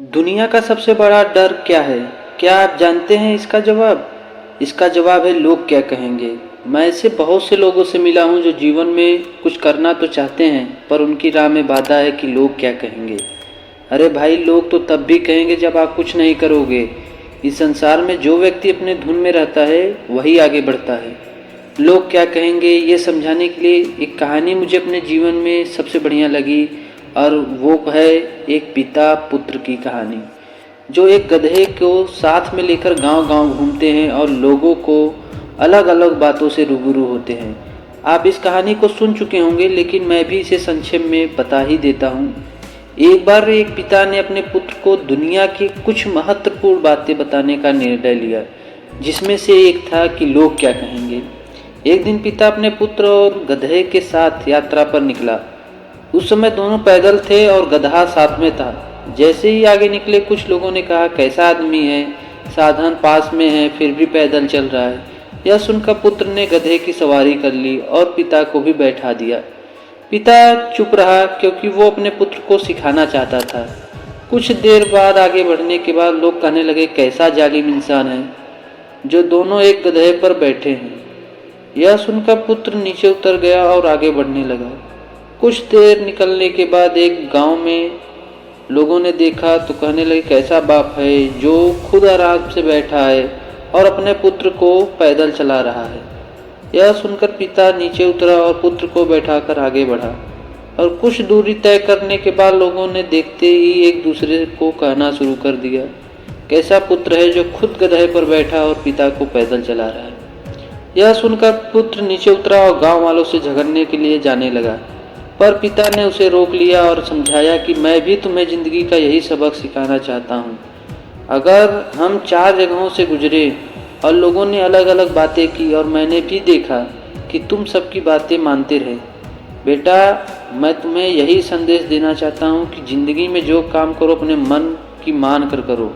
दुनिया का सबसे बड़ा डर क्या है? क्या आप जानते हैं इसका जवाब? इसका जवाब है लोग क्या कहेंगे। मैं ऐसे बहुत से लोगों से मिला हूँ जो जीवन में कुछ करना तो चाहते हैं पर उनकी राह में बाधा है कि लोग क्या कहेंगे। अरे भाई, लोग तो तब भी कहेंगे जब आप कुछ नहीं करोगे। इस संसार में जो व्यक्ति अपने धुन में रहता है वही आगे बढ़ता है। लोग क्या कहेंगे ये समझाने के लिए एक कहानी मुझे अपने जीवन में सबसे बढ़िया लगी, और वो है एक पिता पुत्र की कहानी जो एक गधे को साथ में लेकर गांव-गांव घूमते हैं और लोगों को अलग अलग बातों से रूबरू होते हैं। आप इस कहानी को सुन चुके होंगे लेकिन मैं भी इसे संक्षेप में बता ही देता हूँ। एक बार एक पिता ने अपने पुत्र को दुनिया की कुछ महत्वपूर्ण बातें बताने का निर्णय लिया, जिसमें से एक था कि लोग क्या कहेंगे। एक दिन पिता अपने पुत्र और गधे के साथ यात्रा पर निकला। उस समय दोनों पैदल थे और गधा साथ में था। जैसे ही आगे निकले कुछ लोगों ने कहा, कैसा आदमी है, साधन पास में है फिर भी पैदल चल रहा है। यह सुनकर पुत्र ने गधे की सवारी कर ली और पिता को भी बैठा दिया। पिता चुप रहा क्योंकि वो अपने पुत्र को सिखाना चाहता था। कुछ देर बाद आगे बढ़ने के बाद लोग कहने लगे, कैसा जालिम इंसान है जो दोनों एक गधे पर बैठे हैं। यह सुनकर पुत्र नीचे उतर गया और आगे बढ़ने लगा। कुछ देर निकलने के बाद एक गांव में लोगों ने देखा तो कहने लगे, कैसा बाप है जो खुद आराम से बैठा है और अपने पुत्र को पैदल चला रहा है। यह सुनकर पिता नीचे उतरा और पुत्र को बैठाकर आगे बढ़ा, और कुछ दूरी तय करने के बाद लोगों ने देखते ही एक दूसरे को कहना शुरू कर दिया, कैसा पुत्र है जो खुद गधे पर बैठा और पिता को पैदल चला रहा है। यह सुनकर पुत्र नीचे उतरा और गांव वालों से झगड़ने के लिए जाने लगा, पर पिता ने उसे रोक लिया और समझाया कि मैं भी तुम्हें जिंदगी का यही सबक सिखाना चाहता हूँ। अगर हम 4 जगहों से गुजरे और लोगों ने अलग अलग बातें की और मैंने भी देखा कि तुम सबकी बातें मानते रहे, बेटा मैं तुम्हें यही संदेश देना चाहता हूँ कि ज़िंदगी में जो काम करो अपने मन की मान कर करो।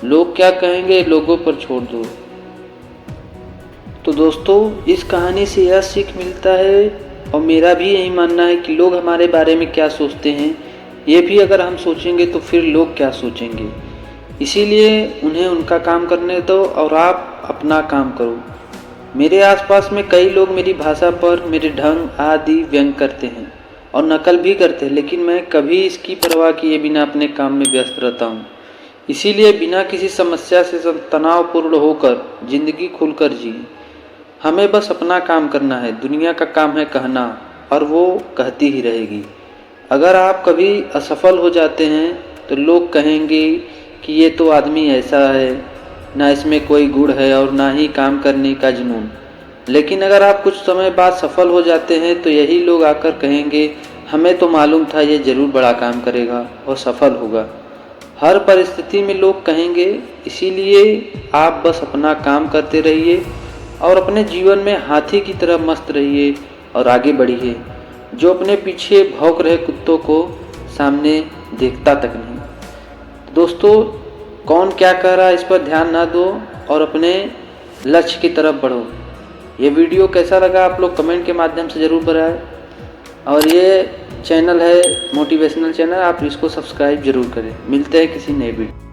लोग क्या कहेंगे लोगों पर छोड़ दो। तो दोस्तों, इस कहानी से यह सीख मिलता है और मेरा भी यही मानना है कि लोग हमारे बारे में क्या सोचते हैं ये भी अगर हम सोचेंगे तो फिर लोग क्या सोचेंगे। इसीलिए उन्हें उनका काम करने दो और आप अपना काम करो। मेरे आसपास में कई लोग मेरी भाषा पर मेरे ढंग आदि व्यंग करते हैं और नकल भी करते हैं, लेकिन मैं कभी इसकी परवाह किए बिना अपने काम में व्यस्त रहता हूँ। इसीलिए बिना किसी समस्या से तनावपूर्ण होकर ज़िंदगी खुलकर जिए। हमें बस अपना काम करना है, दुनिया का काम है कहना और वो कहती ही रहेगी। अगर आप कभी असफल हो जाते हैं तो लोग कहेंगे कि ये तो आदमी ऐसा है, ना इसमें कोई गुण है और ना ही काम करने का जुनून। लेकिन अगर आप कुछ समय बाद सफल हो जाते हैं तो यही लोग आकर कहेंगे, हमें तो मालूम था ये ज़रूर बड़ा काम करेगा और सफल होगा। हर परिस्थिति में लोग कहेंगे, इसीलिए आप बस अपना काम करते रहिए और अपने जीवन में हाथी की तरह मस्त रहिए और आगे बढ़िए, जो अपने पीछे भौंक रहे कुत्तों को सामने देखता तक नहीं। दोस्तों, कौन क्या कह रहा है इस पर ध्यान ना दो और अपने लक्ष्य की तरफ बढ़ो। ये वीडियो कैसा लगा आप लोग कमेंट के माध्यम से ज़रूर बताएं, और ये चैनल है मोटिवेशनल चैनल, आप इसको सब्सक्राइब ज़रूर करें। मिलते हैं किसी नए वीडियो।